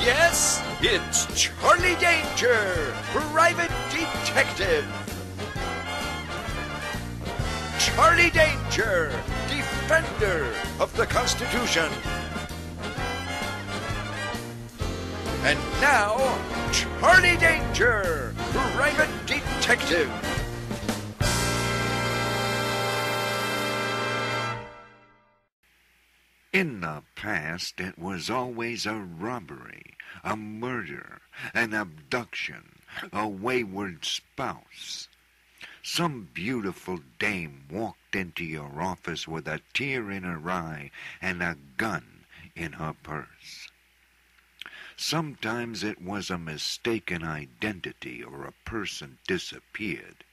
Yes, it's Charlie Danger, private detective. Charlie Danger, defender of the Constitution. And now, Charlie Danger, private detective. In the past, it was always a robbery, a murder, an abduction, a wayward spouse. Some beautiful dame walked into your office with a tear in her eye and a gun in her purse. Sometimes it was a mistaken identity or a person disappeared.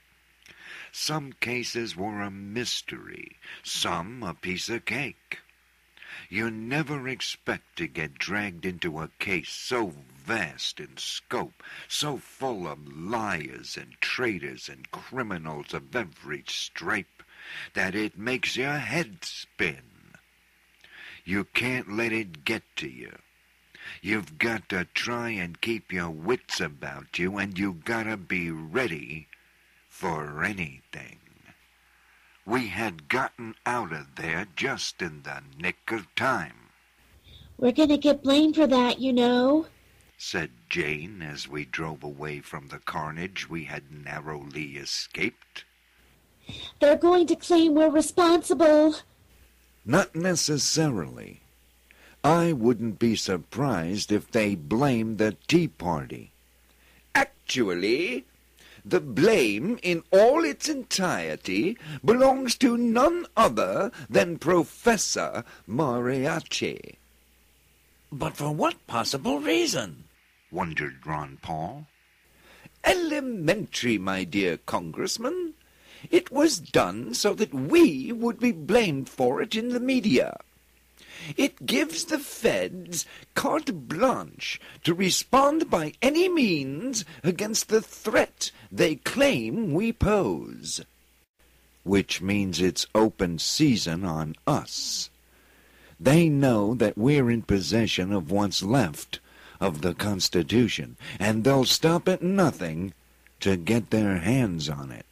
Some cases were a mystery, some a piece of cake. You never expect to get dragged into a case so vast in scope, so full of liars and traitors and criminals of every stripe, that it makes your head spin. You can't let it get to you. You've got to try and keep your wits about you, and you gotta be ready for anything. We had gotten out of there just in the nick of time. "We're going to get blamed for that, you know," said Jane as we drove away from the carnage we had narrowly escaped. "They're going to claim we're responsible." Not necessarily. I wouldn't be surprised if they blamed the Tea Party. Actually, the blame in all its entirety belongs to none other than Professor Mariachi. But for what possible reason? Wondered Ron Paul. Elementary, my dear Congressman. It was done so that we would be blamed for it in the media. It gives the feds carte blanche to respond by any means against the threat they claim we pose. Which means it's open season on us. They know that we're in possession of what's left of the Constitution, and they'll stop at nothing to get their hands on it.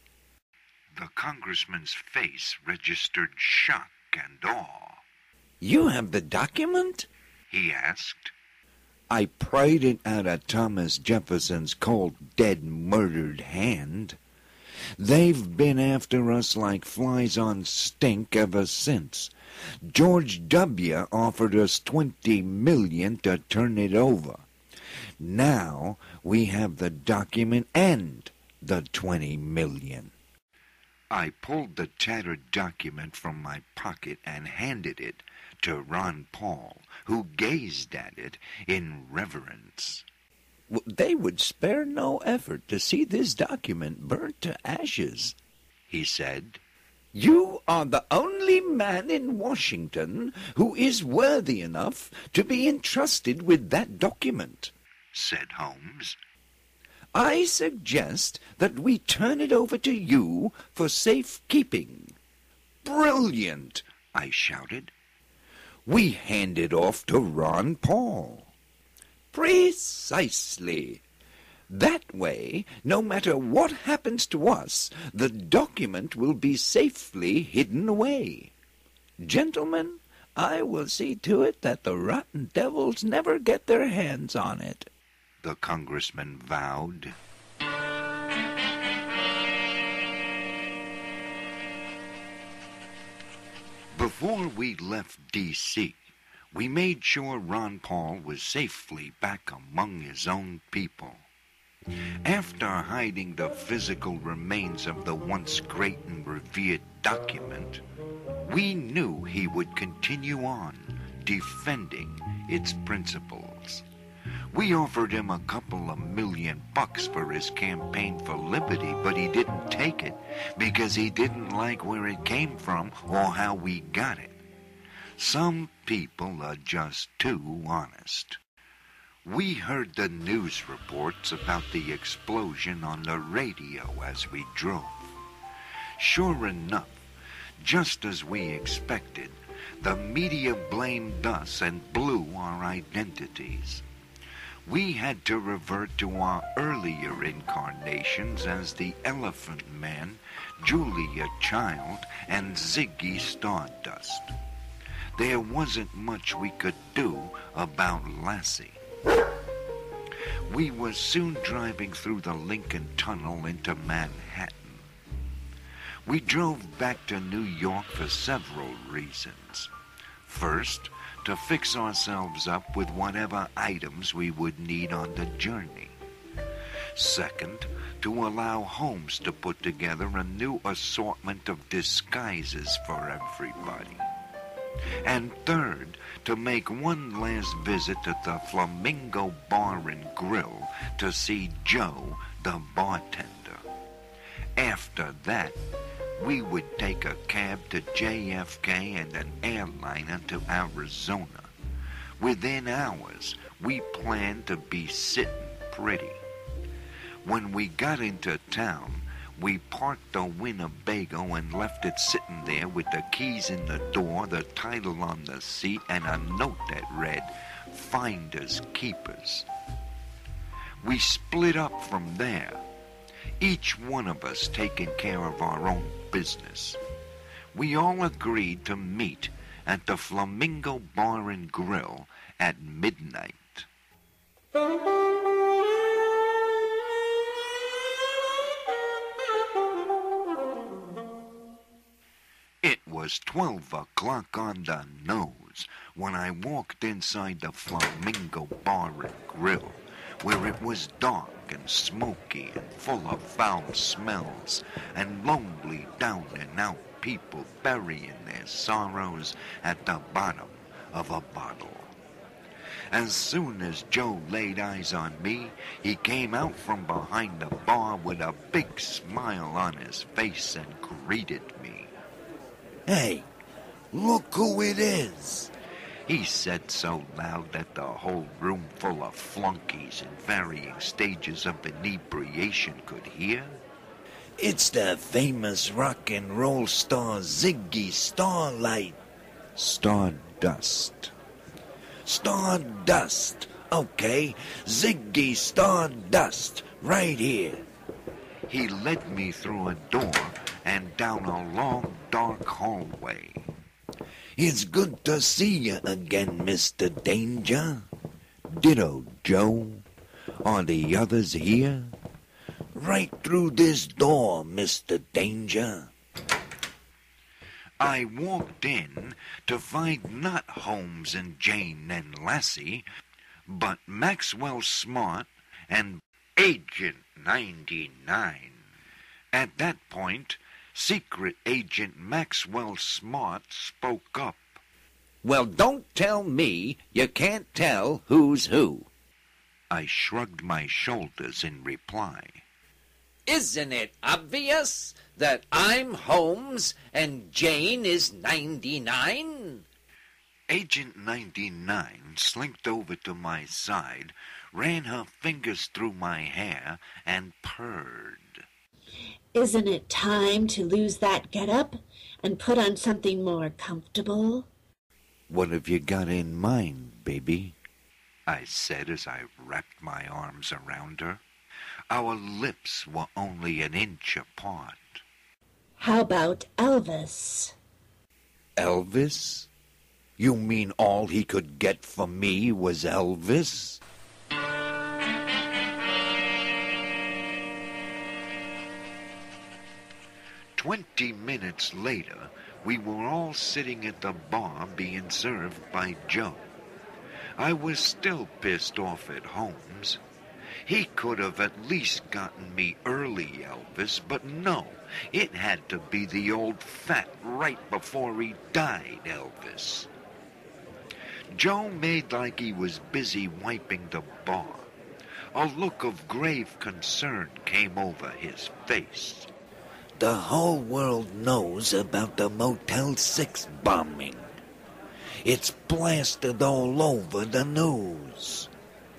The congressman's face registered shock and awe. "You have the document?" he asked. I pried it out of Thomas Jefferson's cold, dead, murdered hand. They've been after us like flies on stink ever since. George W. offered us $20 million to turn it over. Now we have the document and the $20 million. I pulled the tattered document from my pocket and handed it to Ron Paul, who gazed at it in reverence. "They would spare no effort to see this document burnt to ashes," he said. "You are the only man in Washington who is worthy enough to be entrusted with that document," said Holmes. "I suggest that we turn it over to you for safekeeping." "Brilliant!" I shouted. "We hand it off to Ron Paul." "Precisely. That way, no matter what happens to us, the document will be safely hidden away. Gentlemen, I will see to it that the rotten devils never get their hands on it," the congressman vowed. Before we left D.C., we made sure Ron Paul was safely back among his own people. After hiding the physical remains of the once great and revered document, we knew he would continue on defending its principles. We offered him a couple of $1 million for his campaign for liberty, but he didn't take it because he didn't like where it came from or how we got it. Some people are just too honest. We heard the news reports about the explosion on the radio as we drove. Sure enough, just as we expected, the media blamed us and blew our identities. We had to revert to our earlier incarnations as the Elephant Man, Julia Child, and Ziggy Stardust. There wasn't much we could do about Lassie. We were soon driving through the Lincoln Tunnel into Manhattan. We drove back to New York for several reasons. First, to fix ourselves up with whatever items we would need on the journey. Second, to allow Holmes to put together a new assortment of disguises for everybody. And third, to make one last visit at the Flamingo Bar and Grill to see Joe, the bartender. After that, we would take a cab to JFK and an airliner to Arizona. Within hours, we planned to be sitting pretty. When we got into town, we parked the Winnebago and left it sitting there with the keys in the door, the title on the seat, and a note that read, "Finders Keepers." We split up from there, each one of us taking care of our own business. We all agreed to meet at the Flamingo Bar and Grill at midnight. It was 12 o'clock on the nose when I walked inside the Flamingo Bar and Grill, where it was dark and smoky and full of foul smells and lonely down-and-out people burying their sorrows at the bottom of a bottle. As soon as Joe laid eyes on me, he came out from behind the bar with a big smile on his face and greeted me. Hey, look who it is. He said so loud that the whole room full of flunkies in varying stages of inebriation could hear. It's the famous rock and roll star Ziggy Starlight. Stardust. Stardust. Okay, Ziggy Stardust. Right here. He led me through a door and down a long, dark hallway. It's good to see you again, Mr. Danger. Ditto, Joe. Are the others here? Right through this door, Mr. Danger. I walked in to find not Holmes and Jane and Lassie, but Maxwell Smart and Agent 99. At that point, Secret Agent Maxwell Smart spoke up. Well, don't tell me you can't tell who's who. I shrugged my shoulders in reply. Isn't it obvious that I'm Holmes and Jane is 99? Agent 99 slinked over to my side, ran her fingers through my hair, and purred. Isn't it time to lose that get-up and put on something more comfortable? What have you got in mind, baby? I said as I wrapped my arms around her. Our lips were only an inch apart. How about Elvis? Elvis? You mean all he could get from me was Elvis? 20 minutes later, we were all sitting at the bar being served by Joe. I was still pissed off at Holmes. He could have at least gotten me early Elvis, but no, it had to be the old fat right before he died Elvis. Joe made like he was busy wiping the bar. A look of grave concern came over his face. The whole world knows about the Motel 6 bombing. It's blasted all over the news.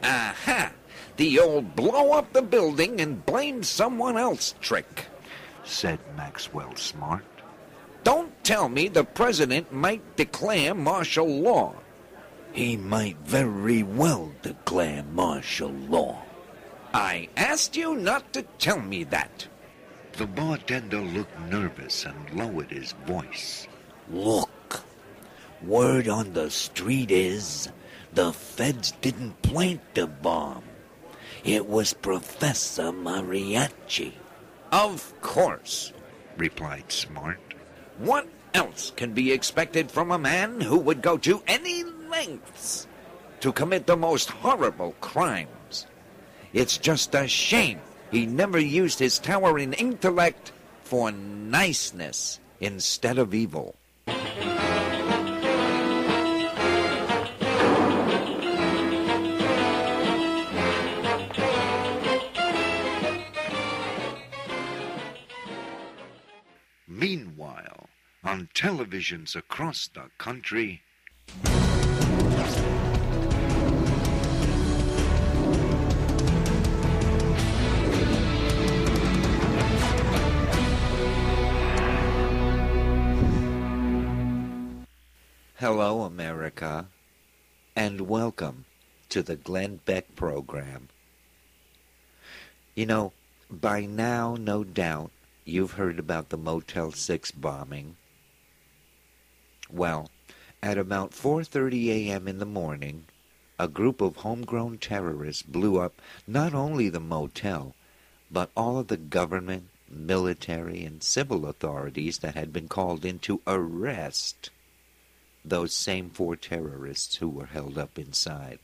Aha! The old blow up the building and blame someone else trick, said Maxwell Smart. Don't tell me the president might declare martial law. He might very well declare martial law. I asked you not to tell me that. The bartender looked nervous and lowered his voice. Look, word on the street is the feds didn't plant the bomb. It was Professor Mariachi. Of course. Replied Smart. What else can be expected from a man who would go to any lengths to commit the most horrible crimes? It's just a shame he never used his towering intellect for niceness instead of evil. Meanwhile, on televisions across the country, Hello, America, and welcome to the Glenn Beck program. You know, by now, no doubt, you've heard about the Motel 6 bombing. Well, at about 4:30 a.m. in the morning, a group of homegrown terrorists blew up not only the motel, but all of the government, military, and civil authorities that had been called in to arrest those same 4 terrorists who were held up inside.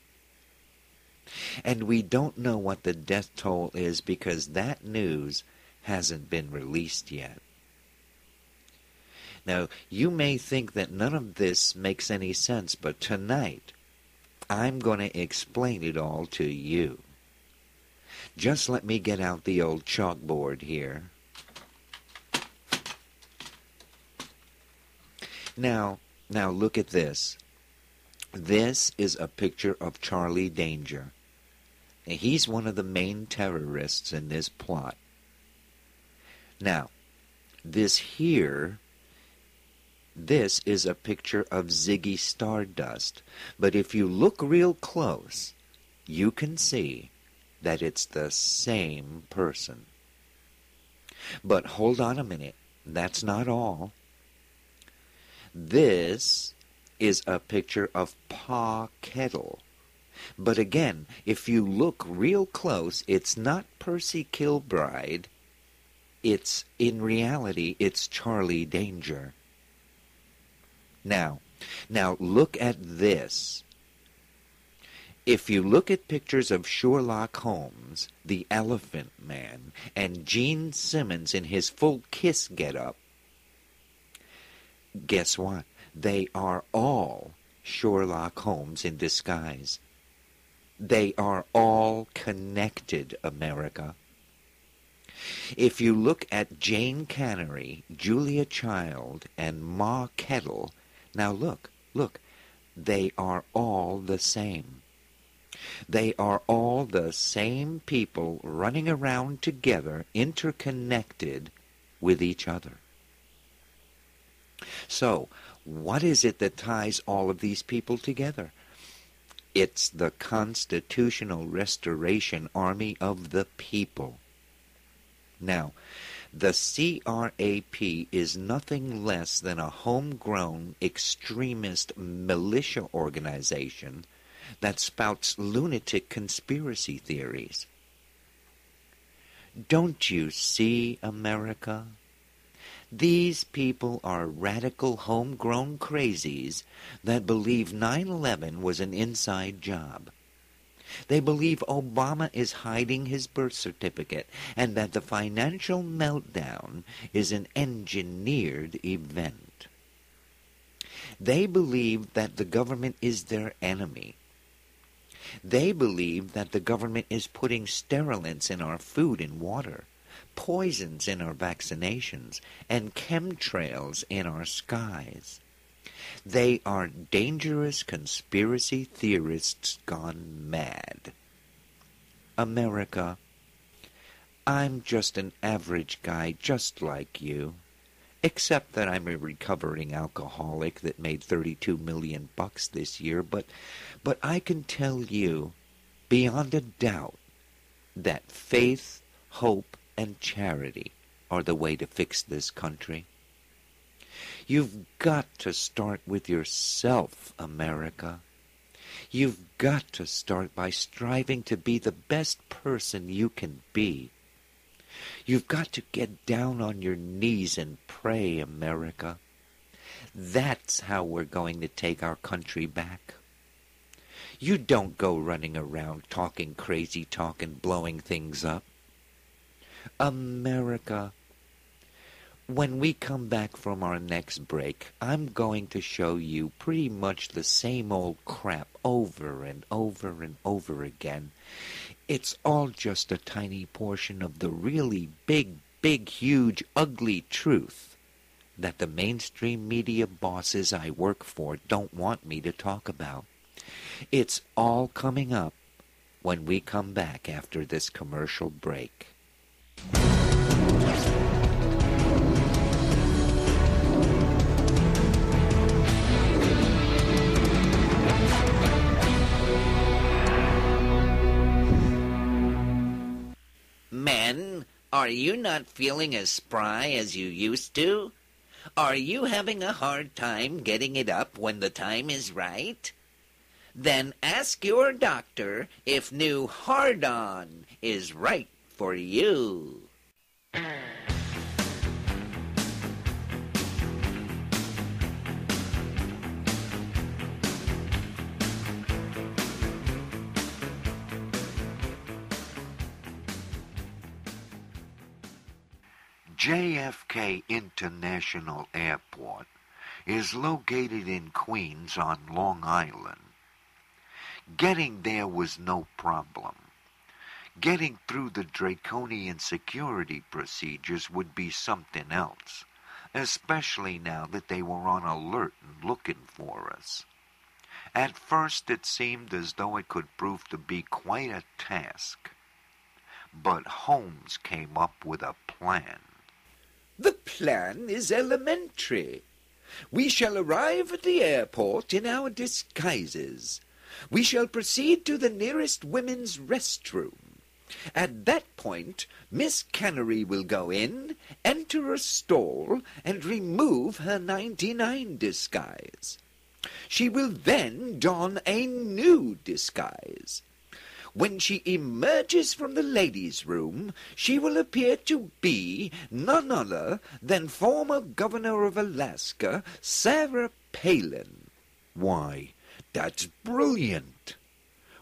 And we don't know what the death toll is because that news hasn't been released yet. Now, you may think that none of this makes any sense, but tonight, I'm going to explain it all to you. Just let me get out the old chalkboard here. Now look at this. This is a picture of Charlie Danger. He's one of the main terrorists in this plot. Now, this is a picture of Ziggy Stardust. But if you look real close, you can see that it's the same person. But hold on a minute. That's not all. This is a picture of Pa Kettle. But again, if you look real close, it's not Percy Kilbride. In reality, it's Charlie Danger. Now look at this. If you look at pictures of Sherlock Holmes, the Elephant Man, and Gene Simmons in his full Kiss getup, guess what? They are all Sherlock Holmes in disguise. They are all connected, America. If you look at Jane Cannery, Julia Child, and Ma Kettle, now look, they are all the same. They are all the same people running around together, interconnected with each other. So, what is it that ties all of these people together? It's the Constitutional Restoration Army of the People. Now, the CRAP is nothing less than a homegrown extremist militia organization that spouts lunatic conspiracy theories. Don't you see, America? These people are radical homegrown crazies that believe 9/11 was an inside job. They believe Obama is hiding his birth certificate and that the financial meltdown is an engineered event. They believe that the government is their enemy. They believe that the government is putting sterilants in our food and water, poisons in our vaccinations, and chemtrails in our skies. They are dangerous conspiracy theorists gone mad. America, I'm just an average guy just like you, except that I'm a recovering alcoholic that made $32 million this year, but I can tell you, beyond a doubt, that faith, hope, and charity are the way to fix this country. You've got to start with yourself, America. You've got to start by striving to be the best person you can be. You've got to get down on your knees and pray, America. That's how we're going to take our country back. You don't go running around talking crazy talk and blowing things up. America, when we come back from our next break, I'm going to show you pretty much the same old crap over and over and over again. It's all just a tiny portion of the really big, huge, ugly truth that the mainstream media bosses I work for don't want me to talk about. It's all coming up when we come back after this commercial break. Men, are you not feeling as spry as you used to? Are you having a hard time getting it up when the time is right? Then ask your doctor if new Hard-On is right for you. JFK International Airport is located in Queens on Long Island. Getting there was no problem. Getting through the draconian security procedures would be something else, especially now that they were on alert and looking for us. At first it seemed as though it could prove to be quite a task. But Holmes came up with a plan. The plan is elementary. We shall arrive at the airport in our disguises. We shall proceed to the nearest women's restroom. At that point, Miss Cannery will go in, enter a stall, and remove her 99 disguise. She will then don a new disguise. When she emerges from the ladies' room, she will appear to be none other than former Governor of Alaska, Sarah Palin. Why, that's brilliant!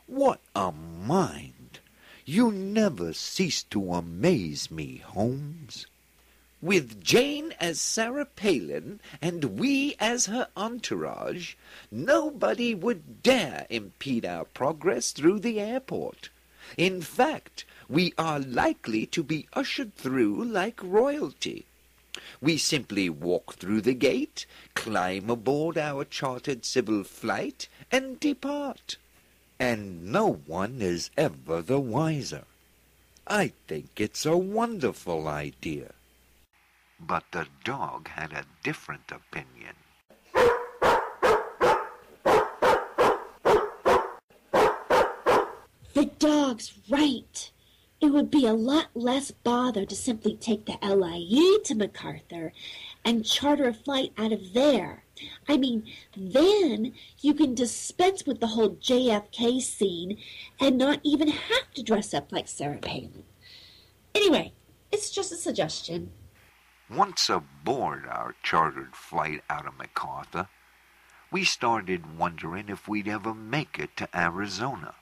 What a mind! You never cease to amaze me, Holmes. With Jane as Sarah Palin and we as her entourage, nobody would dare impede our progress through the airport. In fact, we are likely to be ushered through like royalty. We simply walk through the gate, climb aboard our chartered civil flight, and depart. And no one is ever the wiser. I think it's a wonderful idea. But the dog had a different opinion. The dog's right. It would be a lot less bother to simply take the LIE to MacArthur and charter a flight out of there. I mean, then you can dispense with the whole JFK scene and not even have to dress up like Sarah Palin. Anyway, it's just a suggestion. Once aboard our chartered flight out of MacArthur, we started wondering if we'd ever make it to Arizona.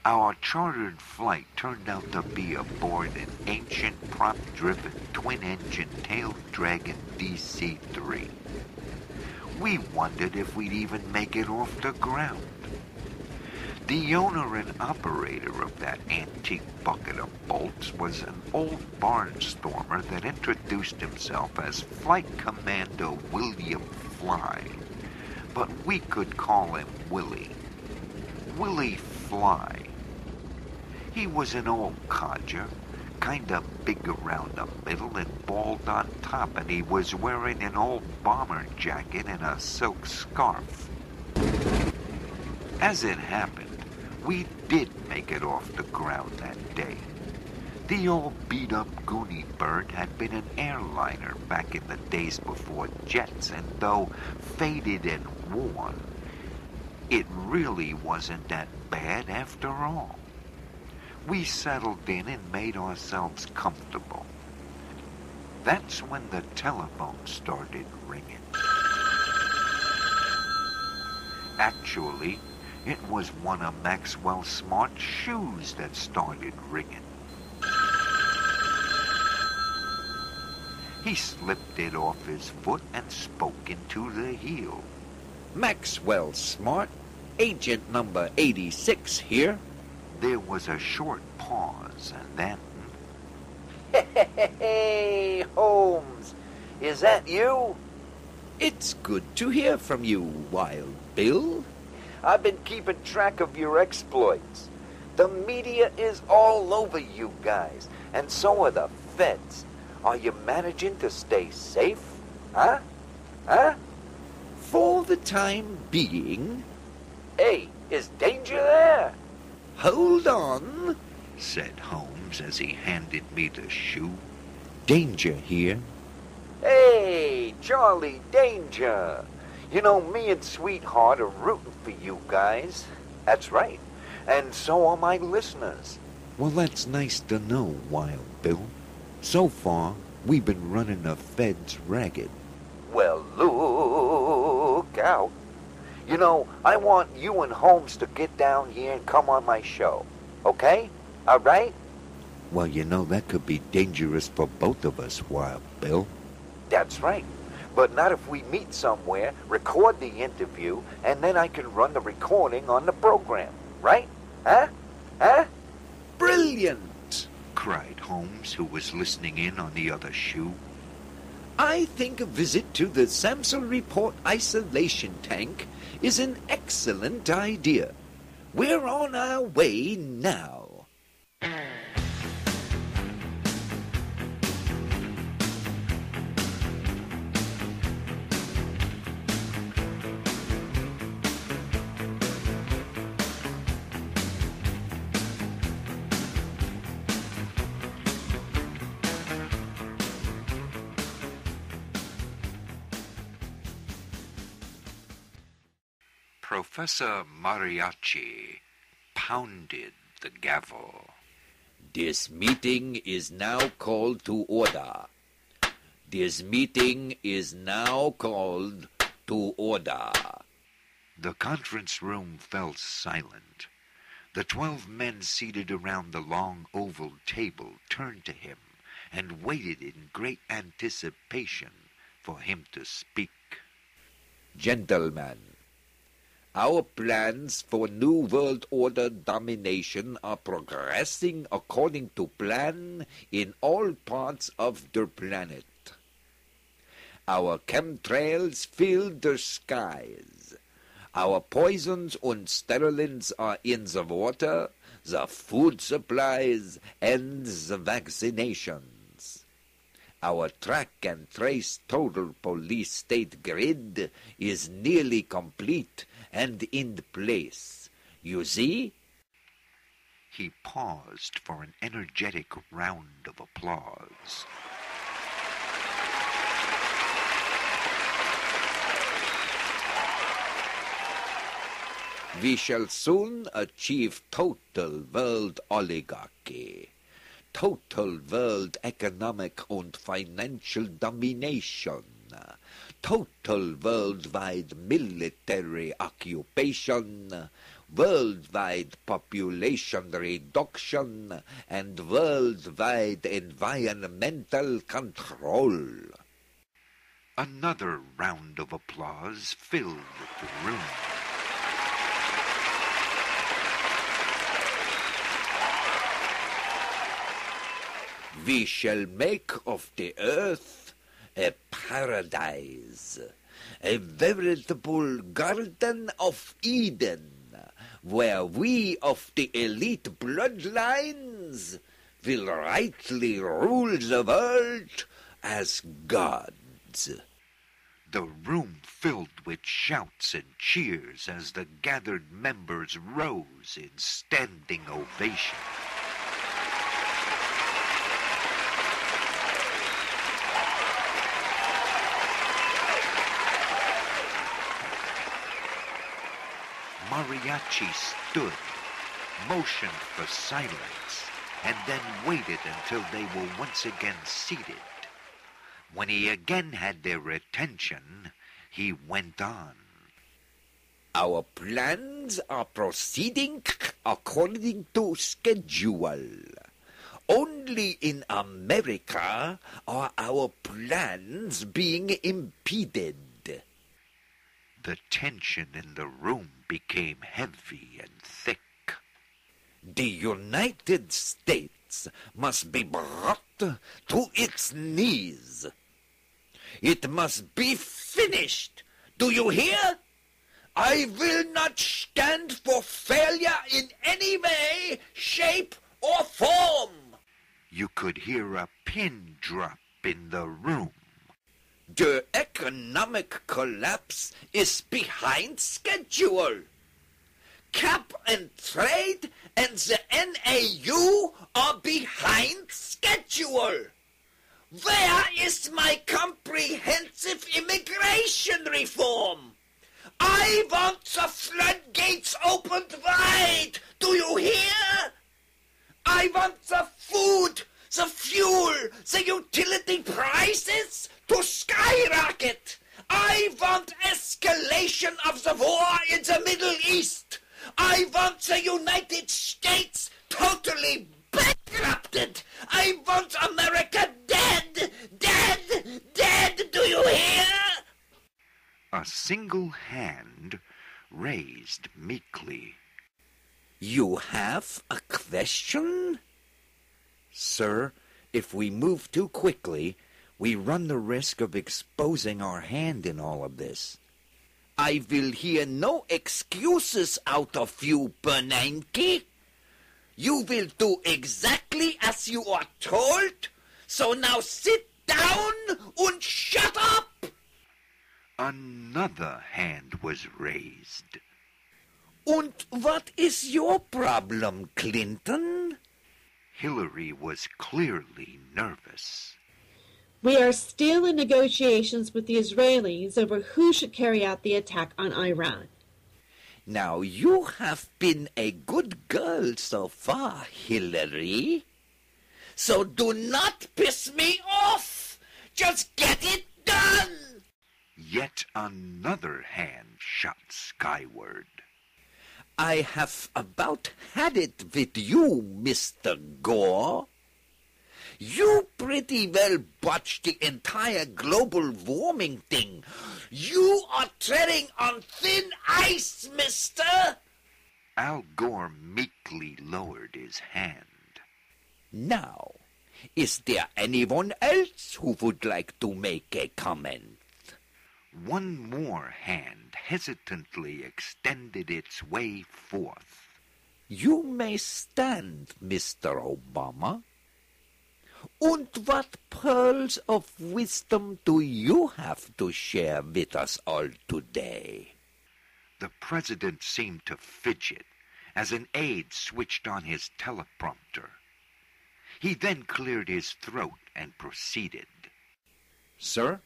Our chartered flight turned out to be aboard an ancient prop-driven twin-engine tailed dragon DC-3. We wondered if we'd even make it off the ground. The owner and operator of that antique bucket of bolts was an old barnstormer that introduced himself as Flight Commander William Fly, but we could call him Willie. Willie Fly. He was an old codger, kinda big around the middle and bald on top, and he was wearing an old bomber jacket and a silk scarf. As it happened, we did make it off the ground that day. The old beat-up Goonie bird had been an airliner back in the days before jets, and though faded and worn, it really wasn't that bad after all. We settled in and made ourselves comfortable. That's when the telephone started ringing. Actually, it was one of Maxwell's smart shoes that started ringing. He slipped it off his foot and spoke into the heel. Maxwell Smart, agent number 86 here. There was a short pause, and then... Hey, Holmes, is that you? It's good to hear from you, Wild Bill. I've been keeping track of your exploits. The media is all over you guys, and so are the feds. Are you managing to stay safe? Huh? For the time being. Hey, is danger there? Hold on, said Holmes as he handed me the shoe. Danger here. Hey, Charlie, Danger. You know, me and Sweetheart are rooting for you guys. That's right. And so are my listeners. Well, that's nice to know, Wild Bill. So far, we've been running the feds ragged. Well, look out. You know, I want you and Holmes to get down here and come on my show. Okay? All right? Well, you know, that could be dangerous for both of us, Wild Bill. That's right. But not if we meet somewhere, record the interview, and then I can run the recording on the program. Right? Huh? Brilliant! Cried Holmes, who was listening in on the other shoe. I think a visit to the Samsel Report isolation tank is an excellent idea. We're on our way now. Professor Mariachi pounded the gavel. This meeting is now called to order. This meeting is now called to order. The conference room fell silent. The 12 men seated around the long oval table turned to him and waited in great anticipation for him to speak. Gentlemen, our plans for New World Order domination are progressing according to plan in all parts of the planet. Our chemtrails fill the skies. Our poisons and sterilants are in the water, the food supplies, and the vaccinations. Our track and trace total police state grid is nearly complete and in place. You see? He paused for an energetic round of applause. We shall soon achieve total world oligarchy, total world economic and financial domination, total worldwide military occupation, worldwide population reduction, and worldwide environmental control. Another round of applause filled the room. We shall make of the earth a paradise, a veritable Garden of Eden, where we of the elite bloodlines will rightly rule the world as gods. The room filled with shouts and cheers as the gathered members rose in standing ovation. Mariachi stood, motioned for silence, and then waited until they were once again seated. When he again had their attention, he went on. Our plans are proceeding according to schedule. Only in America are our plans being impeded. The tension in the room became heavy and thick. The United States must be brought to its knees. It must be finished. Do you hear? I will not stand for failure in any way, shape, or form. You could hear a pin drop in the room. The economic collapse is behind schedule. Cap and trade and the NAU are behind schedule. Where is my comprehensive immigration reform? I want the floodgates opened wide. Do you hear? I want the food, the fuel, the utility prices to skyrocket. I want escalation of the war in the Middle East. I want the United States totally bankrupted. I want America dead, dead, dead. Do you hear? A single hand raised meekly. You have a question? Sir, if we move too quickly, we run the risk of exposing our hand in all of this. I will hear no excuses out of you, Bernanke. You will do exactly as you are told, so now sit down and shut up! Another hand was raised. And what is your problem, Clinton? Hillary was clearly nervous. We are still in negotiations with the Israelis over who should carry out the attack on Iran. Now, you have been a good girl so far, Hillary. So do not piss me off. Just get it done. Yet another hand shot skyward. I have about had it with you, Mr. Gore. You pretty well botched the entire global warming thing. You are treading on thin ice, mister. Al Gore meekly lowered his hand. Now, is there anyone else who would like to make a comment? One more hand hesitantly extended its way forth. You may stand, Mr. Obama. And what pearls of wisdom do you have to share with us all today? The president seemed to fidget as an aide switched on his teleprompter. He then cleared his throat and proceeded. Sir,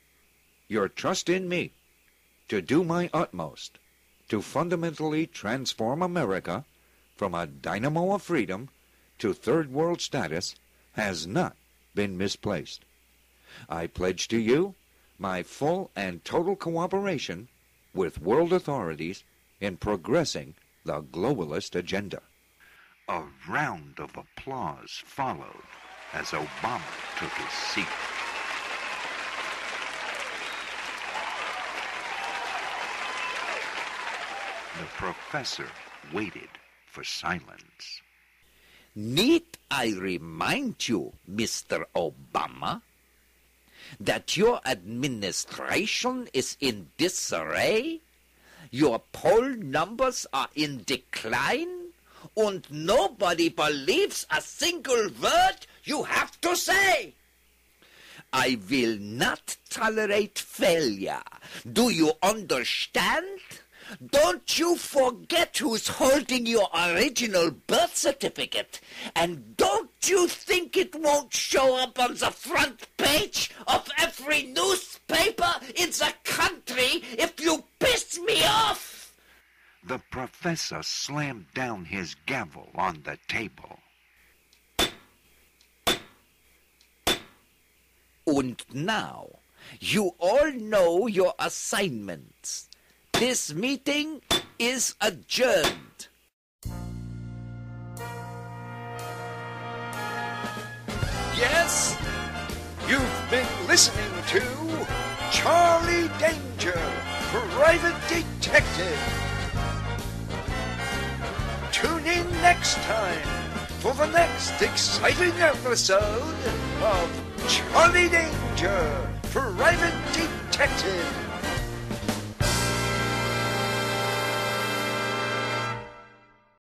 your trust in me to do my utmost to fundamentally transform America from a dynamo of freedom to third world status has not been misplaced. I pledge to you my full and total cooperation with world authorities in progressing the globalist agenda. A round of applause followed as Obama took his seat. The professor waited for silence. Need I remind you, Mr. Obama, that your administration is in disarray, your poll numbers are in decline, and nobody believes a single word You have to say. I will not tolerate failure. Do you understand? Don't you forget who's holding your original birth certificate. And don't you think it won't show up on the front page of every newspaper in the country if you piss me off? The professor slammed down his gavel on the table. And now, you all know your assignments. This meeting is adjourned. Yes, you've been listening to Charlie Danger, Private Detective. Tune in next time for the next exciting episode of Charlie Danger, Private Detective.